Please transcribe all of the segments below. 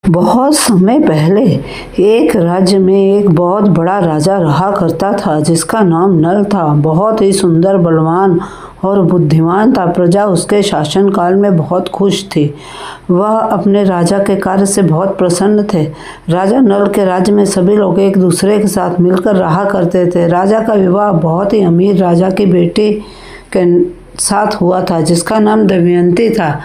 बहुत समय पहले एक राज्य में एक बहुत बड़ा राजा रहा करता था जिसका नाम नल था। बहुत ही सुंदर, बलवान और बुद्धिमान था। प्रजा उसके शासनकाल में बहुत खुश थी। वह अपने राजा के कार्य से बहुत प्रसन्न थे। राजा नल के राज्य में सभी लोग एक दूसरे के साथ मिलकर रहा करते थे। राजा का विवाह बहुत ही अमीर राजा की बेटी के साथ हुआ था जिसका नाम दमयंती था।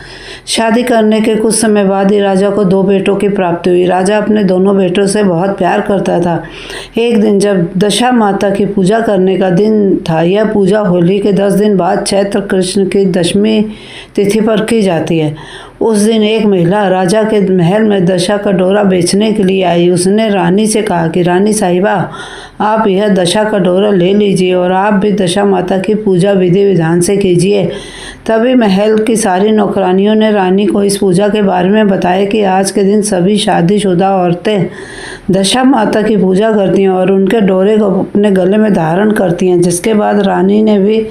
शादी करने के कुछ समय बाद ही राजा को 2 बेटों की प्राप्ति हुई। राजा अपने दोनों बेटों से बहुत प्यार करता था। एक दिन जब दशा माता की पूजा करने का दिन था, यह पूजा होली के 10 दिन बाद चैत्र कृष्ण की दशमी तिथि पर की जाती है। उस दिन एक महिला राजा के महल में दशा का डोरा बेचने के लिए आई। उसने रानी से कहा कि रानी साहिबा, आप यह दशा का डोरा ले लीजिए और आप भी दशा माता की पूजा विधि विधान से कीजिए। तभी महल की सारी नौकरानियों ने रानी को इस पूजा के बारे में बताया कि आज के दिन सभी शादीशुदा औरतें दशा माता की पूजा करती हैं और उनके डोरे को अपने गले में धारण करती हैं। जिसके बाद रानी ने भी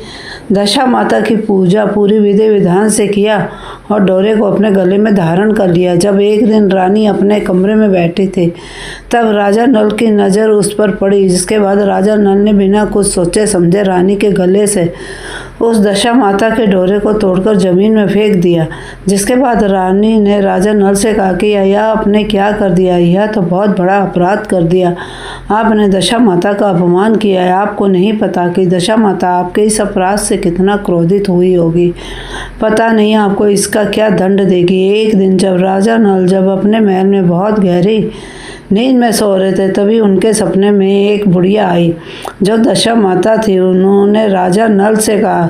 दशा माता की पूजा पूरी विधि विधान से किया और डोरे को अपने गले में धारण कर लिया। जब एक दिन रानी अपने कमरे में बैठी थी तब राजा नल की नज़र उस पर पड़ी। जिसके बाद राजा नल ने बिना कुछ सोचे समझे रानी के गले से उस दशा माता के डोरे को तोड़कर जमीन में फेंक दिया। जिसके बाद रानी ने राजा नल से कहा कि यह आपने क्या कर दिया? यह तो बहुत बड़ा अपराध कर दिया। आपने दशा माता का अपमान किया है। आपको नहीं पता कि दशा माता आपके इस अपराध से कितना क्रोधित हुई होगी। पता नहीं आपको इसका क्या दंड देगी। एक दिन जब राजा नल अपने महल में बहुत गहरी नींद में सो रहे थे तभी उनके सपने में एक बुढ़िया आई जो दशा माता थी। उन्होंने राजा नल से कहा,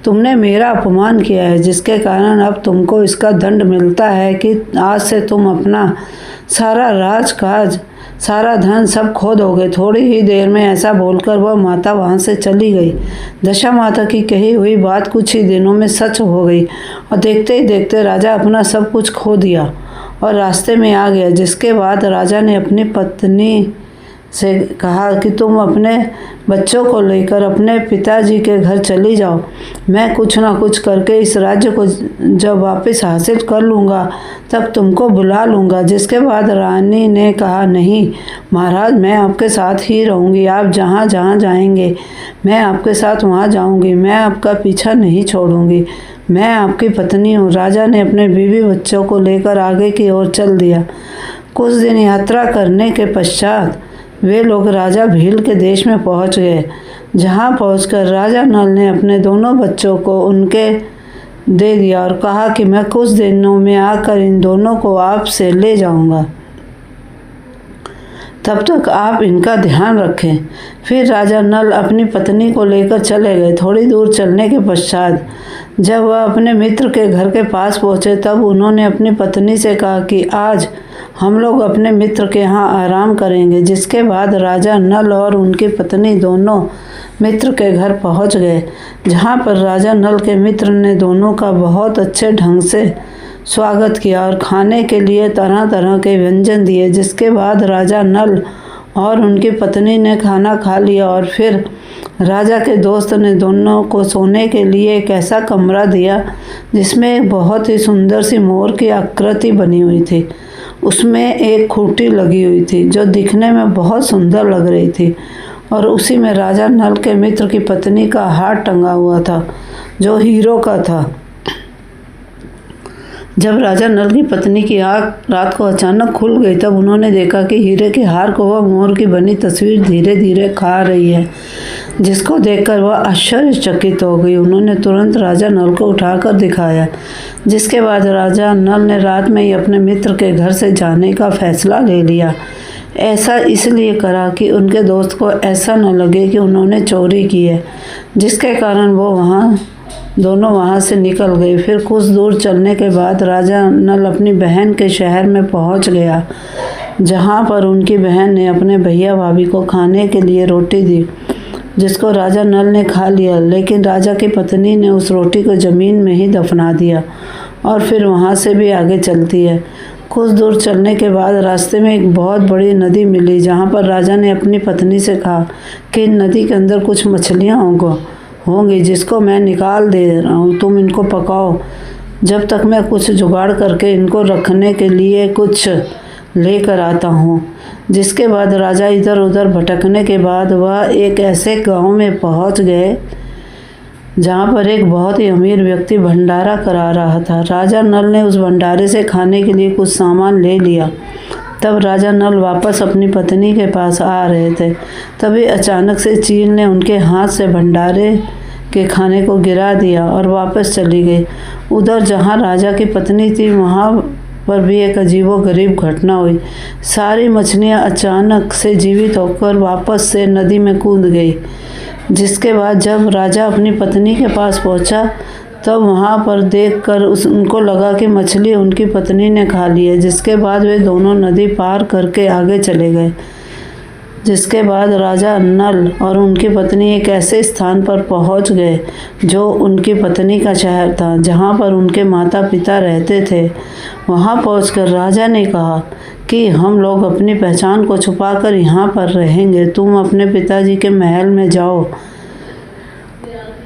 तुमने मेरा अपमान किया है जिसके कारण अब तुमको इसका दंड मिलता है कि आज से तुम अपना सारा राजकाज, सारा धन सब खो दोगे। थोड़ी ही देर में ऐसा बोलकर वह माता वहाँ से चली गई। दशा माता की कही हुई बात कुछ ही दिनों में सच हो गई और देखते ही देखते राजा अपना सब कुछ खो दिया और रास्ते में आ गया। जिसके बाद राजा ने अपनी पत्नी से कहा कि तुम अपने बच्चों को लेकर अपने पिताजी के घर चली जाओ। मैं कुछ ना कुछ करके इस राज्य को जब वापस हासिल कर लूँगा तब तुमको बुला लूँगा। जिसके बाद रानी ने कहा, नहीं महाराज, मैं आपके साथ ही रहूँगी। आप जहाँ जहाँ जाएंगे मैं आपके साथ वहाँ जाऊँगी। मैं आपका पीछा नहीं छोड़ूँगी। मैं आपकी पत्नी हूँ। राजा ने अपने बीवी बच्चों को लेकर आगे की ओर चल दिया। कुछ दिन यात्रा करने के पश्चात वे लोग राजा भील के देश में पहुंच गए। जहां पहुंचकर राजा नल ने अपने दोनों बच्चों को उनके दे दिया और कहा कि मैं कुछ दिनों में आकर इन दोनों को आपसे ले जाऊंगा, तब तक आप इनका ध्यान रखें। फिर राजा नल अपनी पत्नी को लेकर चले गए। थोड़ी दूर चलने के पश्चात जब वह अपने मित्र के घर के पास पहुंचे तब उन्होंने अपनी पत्नी से कहा कि आज हम लोग अपने मित्र के यहाँ आराम करेंगे। जिसके बाद राजा नल और उनकी पत्नी दोनों मित्र के घर पहुंच गए, जहाँ पर राजा नल के मित्र ने दोनों का बहुत अच्छे ढंग से स्वागत किया और खाने के लिए तरह तरह के व्यंजन दिए। जिसके बाद राजा नल और उनकी पत्नी ने खाना खा लिया और फिर राजा के दोस्त ने दोनों को सोने के लिए एक ऐसा कमरा दिया जिसमें एक बहुत ही सुंदर सी मोर की आकृति बनी हुई थी। उसमें एक खूंटी लगी हुई थी जो दिखने में बहुत सुंदर लग रही थी और उसी में राजा नल के मित्र की पत्नी का हार टंगा हुआ था जो हीरो का था। जब राजा नल की पत्नी की आँख रात को अचानक खुल गई तब उन्होंने देखा कि हीरे के हार को वह मोर की बनी तस्वीर धीरे धीरे खा रही है, जिसको देखकर वह आश्चर्यचकित हो गई। उन्होंने तुरंत राजा नल को उठाकर दिखाया। जिसके बाद राजा नल ने रात में ही अपने मित्र के घर से जाने का फैसला ले लिया। ऐसा इसलिए करा कि उनके दोस्त को ऐसा न लगे कि उन्होंने चोरी की है, जिसके कारण वो दोनों वहाँ से निकल गए। फिर कुछ दूर चलने के बाद राजा नल अपनी बहन के शहर में पहुँच गया, जहाँ पर उनकी बहन ने अपने भैया भाभी को खाने के लिए रोटी दी, जिसको राजा नल ने खा लिया। लेकिन राजा की पत्नी ने उस रोटी को ज़मीन में ही दफना दिया और फिर वहाँ से भी आगे चलती है। कुछ दूर चलने के बाद रास्ते में एक बहुत बड़ी नदी मिली, जहाँ पर राजा ने अपनी पत्नी से कहा कि नदी के अंदर कुछ मछलियाँ होंगी जिसको मैं निकाल दे रहा हूँ, तुम इनको पकाओ जब तक मैं कुछ जुगाड़ करके इनको रखने के लिए कुछ लेकर आता हूँ। जिसके बाद राजा इधर उधर भटकने के बाद वह एक ऐसे गांव में पहुँच गए जहाँ पर एक बहुत ही अमीर व्यक्ति भंडारा करा रहा था। राजा नल ने उस भंडारे से खाने के लिए कुछ सामान ले लिया। तब राजा नल वापस अपनी पत्नी के पास आ रहे थे, तभी अचानक से चील ने उनके हाथ से भंडारे के खाने को गिरा दिया और वापस चली गई। उधर जहाँ राजा की पत्नी थी वहाँ पर भी एक अजीबोगरीब घटना हुई। सारी मछलियाँ अचानक से जीवित होकर वापस से नदी में कूद गई। जिसके बाद जब राजा अपनी पत्नी के पास पहुंचा तब वहां पर देखकर उनको लगा कि मछली उनकी पत्नी ने खा ली है। जिसके बाद वे दोनों नदी पार करके आगे चले गए। जिसके बाद राजा नल और उनकी पत्नी एक ऐसे स्थान पर पहुंच गए जो उनकी पत्नी का शहर था, जहां पर उनके माता पिता रहते थे। वहां पहुंचकर राजा ने कहा कि हम लोग अपनी पहचान को छुपाकर यहाँ पर रहेंगे। तुम अपने पिताजी के महल में जाओ,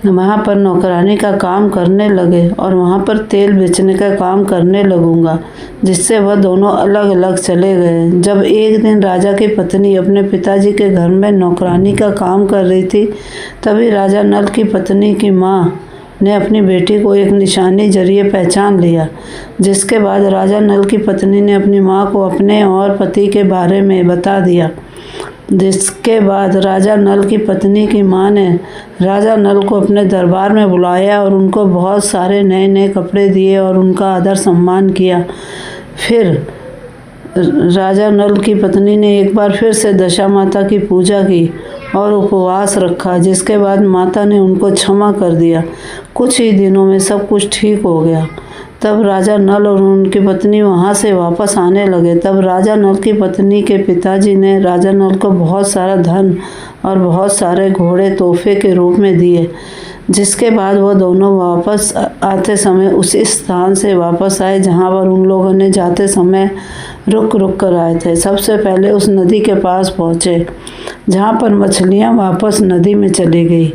वहाँ पर नौकरानी का काम करने लगे और वहाँ पर तेल बेचने का काम करने लगूंगा। जिससे वह दोनों अलग अलग चले गए। जब एक दिन राजा की पत्नी अपने पिताजी के घर में नौकरानी का काम कर रही थी, तभी राजा नल की पत्नी की माँ ने अपनी बेटी को एक निशानी जरिए पहचान लिया। जिसके बाद राजा नल की पत्नी ने अपनी माँ को अपने और पति के बारे में बता दिया। जिसके बाद राजा नल की पत्नी की माँ ने राजा नल को अपने दरबार में बुलाया और उनको बहुत सारे नए नए कपड़े दिए और उनका आदर सम्मान किया। फिर राजा नल की पत्नी ने एक बार फिर से दशा माता की पूजा की और उपवास रखा। जिसके बाद माता ने उनको क्षमा कर दिया। कुछ ही दिनों में सब कुछ ठीक हो गया। तब राजा नल और उनकी पत्नी वहाँ से वापस आने लगे। तब राजा नल की पत्नी के पिताजी ने राजा नल को बहुत सारा धन और बहुत सारे घोड़े तोहफे के रूप में दिए। जिसके बाद वो दोनों वापस आते समय उसी स्थान से वापस आए जहाँ पर उन लोगों ने जाते समय रुक रुक कर आए थे। सबसे पहले उस नदी के पास पहुँचे जहाँ पर मछलियाँ वापस नदी में चली गई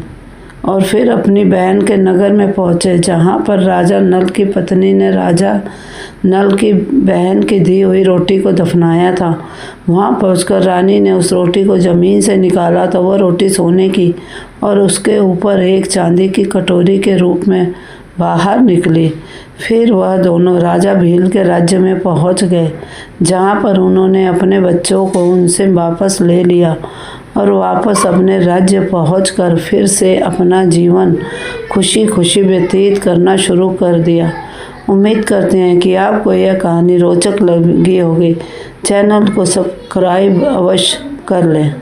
और फिर अपनी बहन के नगर में पहुँचे जहाँ पर राजा नल की पत्नी ने राजा नल की बहन की दी हुई रोटी को दफनाया था। वहाँ पहुँचकर रानी ने उस रोटी को ज़मीन से निकाला तो वह रोटी सोने की और उसके ऊपर एक चांदी की कटोरी के रूप में बाहर निकली। फिर वह दोनों राजा भील के राज्य में पहुँच गए जहाँ पर उन्होंने अपने बच्चों को उनसे वापस ले लिया और वापस अपने राज्य पहुंचकर फिर से अपना जीवन खुशी खुशी व्यतीत करना शुरू कर दिया। उम्मीद करते हैं कि आपको यह कहानी रोचक लगी होगी। चैनल को सब्सक्राइब अवश्य कर लें।